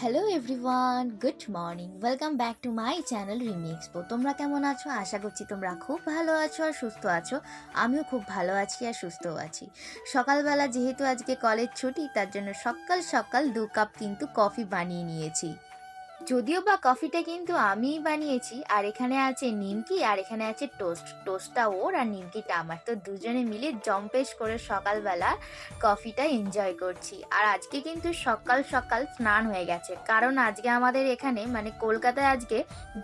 Hello everyone, good morning. Welcome back to my channel Rimi expo. তোমরা কেমন আছো? আশা করছি তোমরা খুব ভালো আছো আর সুস্থ আছো। আমিও খুব ভালো আছি আর সুস্থও আছি। সকালবেলা যেহেতু আজকে কলেজ ছুটি, তার জন্য সকাল সকাল 2 কাপ কিন্তু কফি বানিয়ে নিয়েছি। যদিও বা কফিটা কিন্তু আমিই বানিয়েছি। আর এখানে আছে নিমকি আর এখানে আছে টোস্ট। টোস্টটা ওর আর নিমকিটা আমার। তো দুজনে মিলে জম্পেশ করে সকালবেলা কফিটা এনজয় করছি। আর আজকে কিন্তু সকাল সকাল স্নান হয়ে গেছে, কারণ আজকে আমাদের এখানে মানে কলকাতায় আজকে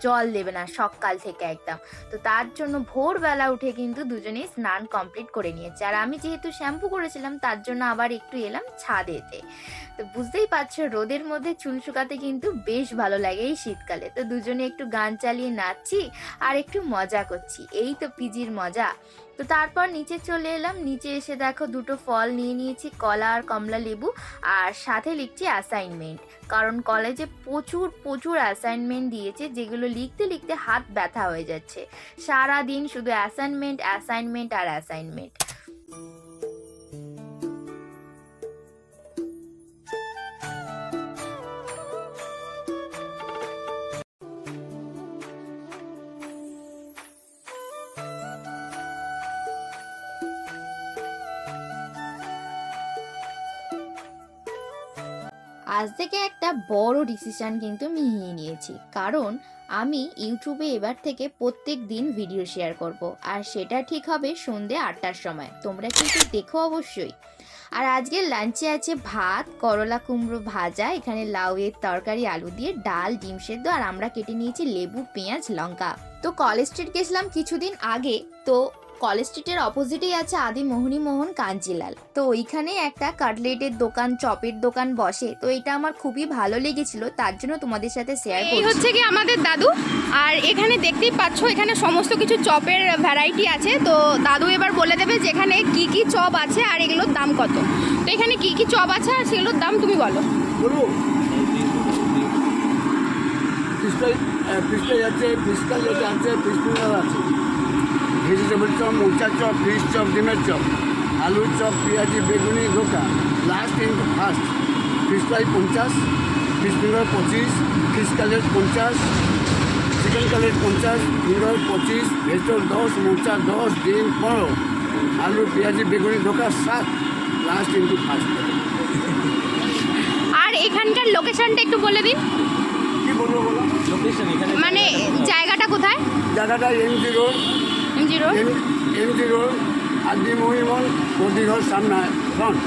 জল দেবে না সকাল থেকে একদম। তো তার জন্য ভোরবেলা উঠে কিন্তু দুজনেই স্নান কমপ্লিট করে নিয়েছে। আর আমি যেহেতু শ্যাম্পু করেছিলাম, তার জন্য আবার একটু এলাম ছাদেতে। তো বুঝতেই পারছো, রোদের মধ্যে চুল শুকাতে কিন্তু বেশ ভালো লাগে এই শীতকালে। তো দুজনে একটু গান চালিয়ে নাচছি আর একটু মজা করছি, এই তো পিজির মজা। তো তারপর নিচে চলে এলাম। নিচে এসে দেখো দুটো ফল নিয়ে নিয়েছি, কলা আর কমলা লেবু। আর সাথে লিখছি অ্যাসাইনমেন্ট, কারণ কলেজে প্রচুর প্রচুর অ্যাসাইনমেন্ট দিয়েছে, যেগুলো লিখতে লিখতে হাত ব্যথা হয়ে যাচ্ছে। সারা দিন শুধু অ্যাসাইনমেন্ট অ্যাসাইনমেন্ট আর অ্যাসাইনমেন্ট। আজ থেকে একটা বড় ডিসিশন কিন্তু আমি নিয়ে নিয়েছি, কারণ আমি ইউটিউবে এবার থেকে প্রত্যেক দিন ভিডিও শেয়ার করব। আর সেটা ঠিক হবে সন্ধে 8টার সময়। তোমরা কিন্তু দেখো অবশ্যই। আর আজকের লাঞ্চে আছে ভাত, করলা কুমড়ো ভাজা, এখানে লাউয়ের তরকারি, আলু দিয়ে ডাল, ডিম সেদ্ধ, আর আমরা কেটে নিয়েছি লেবু, পেঁয়াজ, লঙ্কা। তো কলেজ স্ট্রিট গেছিলাম কিছুদিন আগে। তো কলেজ স্ট্রিটের অপোজিটেই আছে আদি মোহিনী মোহন কাঞ্জিলাল। তো ওইখানে একটা কাটলেটের দোকান, চপের দোকান বসে। তো এটা আমার খুবই ভালো লেগেছিল, তার জন্য তোমাদের সাথে শেয়ার এই করছি। হচ্ছে কি আমাদের দাদু। আর এখানে দেখতেই পাচ্ছ, এখানে সমস্ত কিছু চপের ভ্যারাইটি আছে। তো দাদু এবার বলে দেবে যে এখানে কি কি চপ আছে আর এগুলোর দাম কত। তো এখানে কি কি চপ আছে আর সেগুলোর দাম তুমি বলো। বলবো ফিশটাই আছে, ফিশ কাটলেট আছে, ফিশ ফিঙ্গার আছে, ভেজিটেবল চপ, মোচার চপ, ফিশ চপ, ডিমের চপ, আলুর চপ, পেঁয়াজি, বেগুনি, ধোকা। লাস্ট কিন্তু first fish fry 50, fish finger 25, fish cutlet 50, chicken cutlet 50, finger 25, vegetable 10, মোচা 10, ডিম 15, আলু, পেঁয়াজি, বেগুনি, ধোকা 7, লাস্ট কিন্তু ফার্স্ট। আর এখানকার লোকেশনটা একটু বলে দিন, কী বলবো বলো? মানে জায়গাটা কোথায়? জায়গাটা MG road, MG road. MG road, আদি মহিমন গদিঘর সামনে ফ্রন্ট।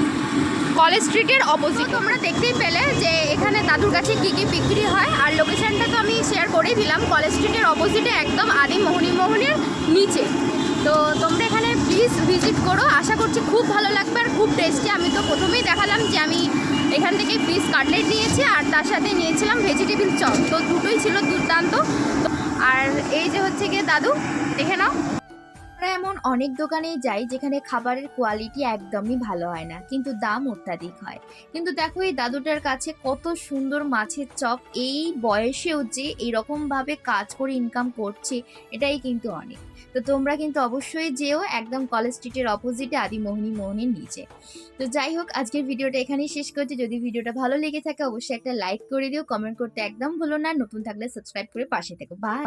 কলেজ স্ট্রিটের অপোজিট। তোমরা দেখতেই পেলে যে এখানে দাদুর কাছে কি কি বিক্রি হয়। আর লোকেশনটা তো আমি শেয়ার করেই দিলাম, কলেজ স্ট্রিটের অপোজিটে একদম আদি মোহিনী মোহনের নিচে। তো তোমরা এখানে প্লিজ ভিজিট করো, আশা করছি খুব ভালো লাগবে আর খুব টেস্টি। আমি তো প্রথমেই দেখালাম যে আমি এখান থেকে ফিশ কাটলেট নিয়েছি আর তার সাথে নিয়েছিলাম ভেজিটেবল চপ। তো দুটোই ছিল দুর্দান্ত। আর এই যে হচ্ছে গিয়ে দাদু, দেখে নাও। আমরা এমন অনেক দোকানেই যাই যেখানে খাবারের কোয়ালিটি একদমই ভালো হয় না, কিন্তু দাম অত্যাধিক হয়। কিন্তু দেখো এই দাদুটার কাছে কত সুন্দর মাছের চপ, এই বয়সেও যে এরকম ভাবে কাজ করে ইনকাম করছে, এটাই কিন্তু অনেক। তো তোমরা কিন্তু অবশ্যই যেও, একদম কলেজ স্ট্রিটের অপোজিটে আদি মোহিনী মোহনের নিচে। তো যাই হোক, আজকের ভিডিওটা এখানেই শেষ করছি। যদি ভিডিওটা ভালো লেগে থাকে অবশ্যই একটা লাইক করে দিও, কমেন্ট করতে একদম ভুলো না, নতুন থাকলে সাবস্ক্রাইব করে পাশে থেকো। বাই।